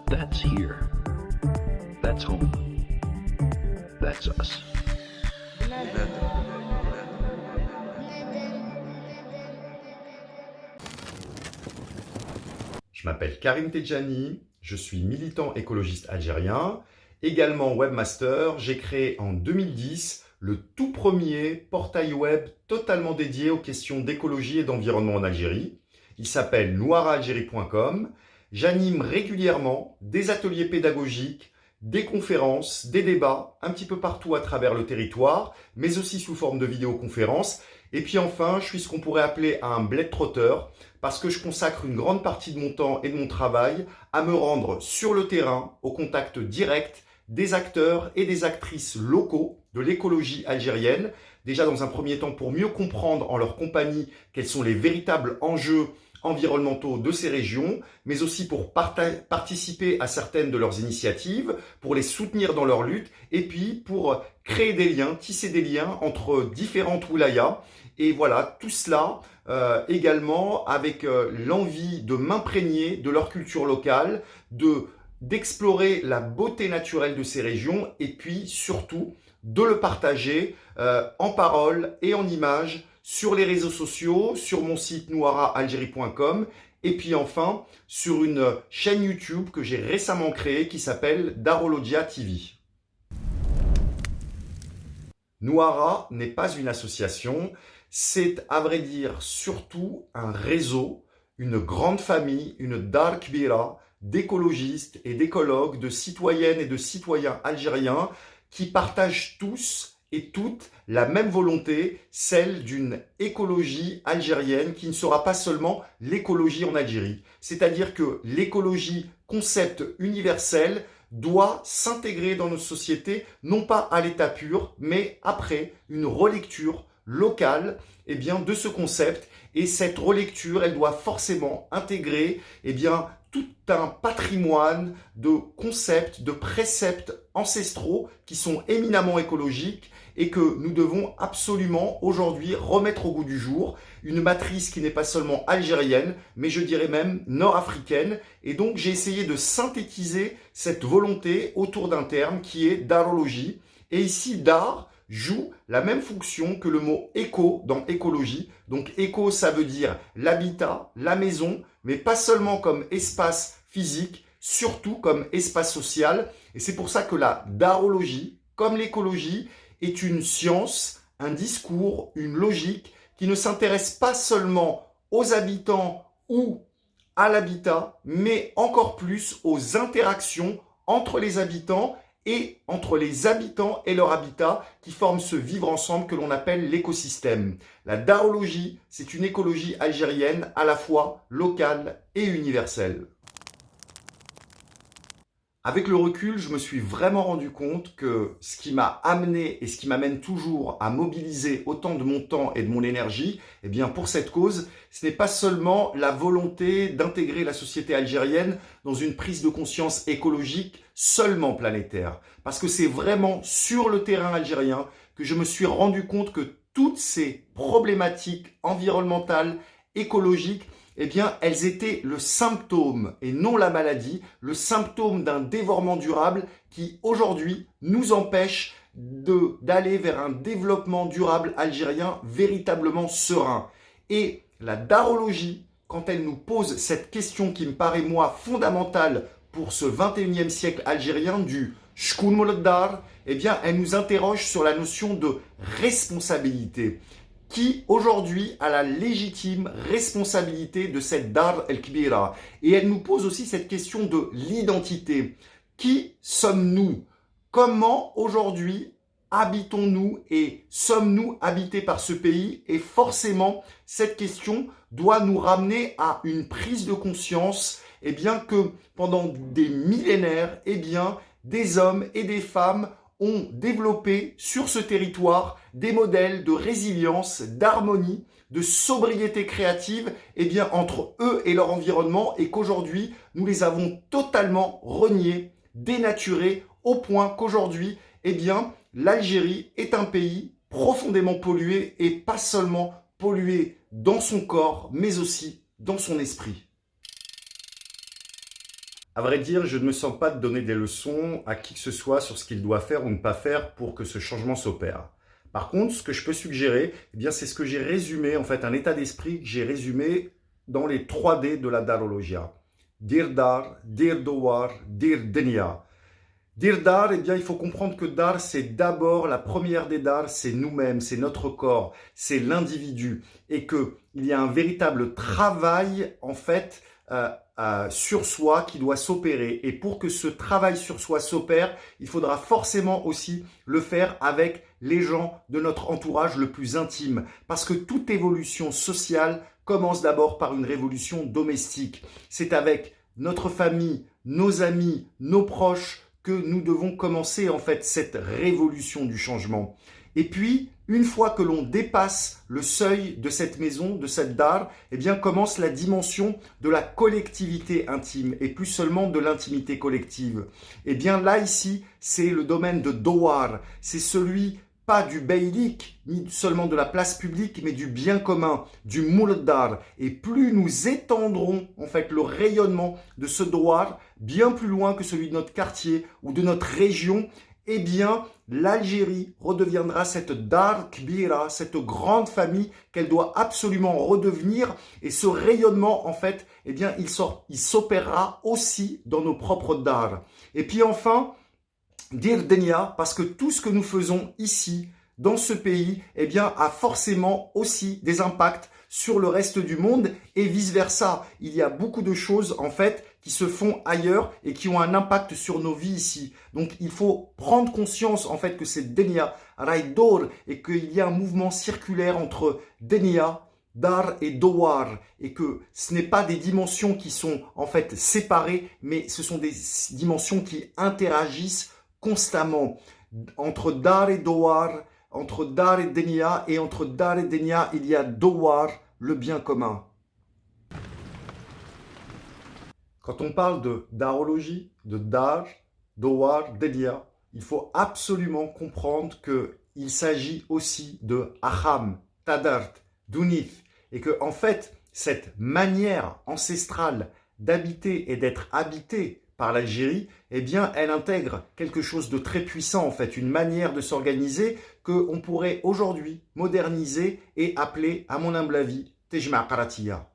That's here. That's home. That's us. Je m'appelle Karim Tedjani, je suis militant écologiste algérien, également webmaster. J'ai créé en 2010 le tout premier portail web totalement dédié aux questions d'écologie et d'environnement en Algérie. Il s'appelle noiraalgérie.com. J'anime régulièrement des ateliers pédagogiques, des conférences, des débats un petit peu partout à travers le territoire, mais aussi sous forme de vidéoconférences. Et puis enfin, je suis ce qu'on pourrait appeler un bled-trotter parce que je consacre une grande partie de mon temps et de mon travail à me rendre sur le terrain, au contact direct des acteurs et des actrices locaux de l'écologie algérienne. Déjà dans un premier temps pour mieux comprendre en leur compagnie quels sont les véritables enjeux environnementaux de ces régions, mais aussi pour participer à certaines de leurs initiatives, pour les soutenir dans leur lutte, et puis pour créer des liens, tisser des liens entre différentes wilayas. Et voilà, tout cela également avec l'envie de m'imprégner de leur culture locale, d'explorer la beauté naturelle de ces régions, et puis surtout de le partager en parole et en images sur les réseaux sociaux, sur mon site noiraalgérie.com et puis enfin sur une chaîne YouTube que j'ai récemment créée qui s'appelle Darologia TV. Noira n'est pas une association, c'est à vrai dire surtout un réseau, une grande famille, une dar kbira d'écologistes et d'écologues, de citoyennes et de citoyens algériens qui partagent tous et toutes la même volonté, celle d'une écologie algérienne qui ne sera pas seulement l'écologie en Algérie. C'est-à-dire que l'écologie, concept universel, doit s'intégrer dans notre société, non pas à l'état pur, mais après une relecture locale de ce concept. Et cette relecture, elle doit forcément intégrer tout un patrimoine de concepts, de préceptes ancestraux qui sont éminemment écologiques et que nous devons absolument aujourd'hui remettre au goût du jour. Une matrice qui n'est pas seulement algérienne, mais je dirais même nord-africaine. Et donc j'ai essayé de synthétiser cette volonté autour d'un terme qui est darologie. Et ici, dar joue la même fonction que le mot éco dans écologie. Donc éco, ça veut dire l'habitat, la maison, mais pas seulement comme espace physique, surtout comme espace social. Et c'est pour ça que la darologie, comme l'écologie, est une science, un discours, une logique qui ne s'intéresse pas seulement aux habitants ou à l'habitat, mais encore plus aux interactions entre les habitants et entre les habitants et leur habitat qui forment ce vivre ensemble que l'on appelle l'écosystème. La darologie, c'est une écologie algérienne à la fois locale et universelle. Avec le recul, je me suis vraiment rendu compte que ce qui m'a amené et ce qui m'amène toujours à mobiliser autant de mon temps et de mon énergie, pour cette cause, ce n'est pas seulement la volonté d'intégrer la société algérienne dans une prise de conscience écologique seulement planétaire. Parce que c'est vraiment sur le terrain algérien que je me suis rendu compte que toutes ces problématiques environnementales, écologiques, elles étaient le symptôme et non la maladie, le symptôme d'un développement durable qui aujourd'hui nous empêche d'aller vers un développement durable algérien véritablement serein. Et la darologie, quand elle nous pose cette question qui me paraît moi fondamentale pour ce 21e siècle algérien du Shkoun Molod Dar, elle nous interroge sur la notion de responsabilité. Qui aujourd'hui a la légitime responsabilité de cette Dar el-Kbira. Et elle nous pose aussi cette question de l'identité. Qui sommes-nous? Comment aujourd'hui habitons-nous et sommes-nous habités par ce pays? Et forcément, cette question doit nous ramener à une prise de conscience que pendant des millénaires, des hommes et des femmes ont développé sur ce territoire des modèles de résilience, d'harmonie, de sobriété créative entre eux et leur environnement et qu'aujourd'hui, nous les avons totalement reniés, dénaturés, au point qu'aujourd'hui, l'Algérie est un pays profondément pollué et pas seulement pollué dans son corps, mais aussi dans son esprit. À vrai dire, je ne me sens pas de donner des leçons à qui que ce soit sur ce qu'il doit faire ou ne pas faire pour que ce changement s'opère. Par contre, ce que je peux suggérer, eh bien, c'est ce que j'ai résumé, en fait, un état d'esprit que j'ai résumé dans les 3D de la Darologia. Dir Dar, Dir Dowar, Dir Denia. Dire Dar, eh bien, il faut comprendre que Dar, c'est d'abord, la première des Dar, c'est nous-mêmes, c'est notre corps, c'est l'individu. Et qu'il y a un véritable travail, en fait, sur soi qui doit s'opérer. Et pour que ce travail sur soi s'opère, il faudra forcément aussi le faire avec les gens de notre entourage le plus intime. Parce que toute évolution sociale commence d'abord par une révolution domestique. C'est avec notre famille, nos amis, nos proches, que nous devons commencer en fait cette révolution du changement. Et puis, une fois que l'on dépasse le seuil de cette maison, de cette dar, eh bien commence la dimension de la collectivité intime et plus seulement de l'intimité collective. Eh bien là, ici, c'est le domaine de Dowar, c'est celui pas du beylik, ni seulement de la place publique, mais du bien commun, du mouldar. Et plus nous étendrons en fait le rayonnement de ce Dowar bien plus loin que celui de notre quartier ou de notre région, eh bien l'Algérie redeviendra cette Dar Kbira, cette grande famille qu'elle doit absolument redevenir. Et ce rayonnement, en fait, eh bien il s'opérera aussi dans nos propres Dar. Et puis enfin, Dir Denia, parce que tout ce que nous faisons ici, dans ce pays, eh bien, a forcément aussi des impacts sur le reste du monde et vice-versa. Il y a beaucoup de choses, en fait, qui se font ailleurs et qui ont un impact sur nos vies ici. Donc, il faut prendre conscience, en fait, que c'est Denia, Raidor, et qu'il y a un mouvement circulaire entre Denia, Dar et Dowar, et que ce n'est pas des dimensions qui sont, en fait, séparées, mais ce sont des dimensions qui interagissent constamment. Entre Dar et Dowar, entre Dar et Denia, et entre Dar et Denia, il y a Dowar, le bien commun. Quand on parle de darologie, de Dar, Dowar, Denia, il faut absolument comprendre qu'il s'agit aussi de Aham, Tadart, Dunif, et que en fait, cette manière ancestrale d'habiter et d'être habité par l'Algérie, eh bien, elle intègre quelque chose de très puissant, en fait, une manière de s'organiser qu'on pourrait aujourd'hui moderniser et appeler, à mon humble avis, Tejma Karatia.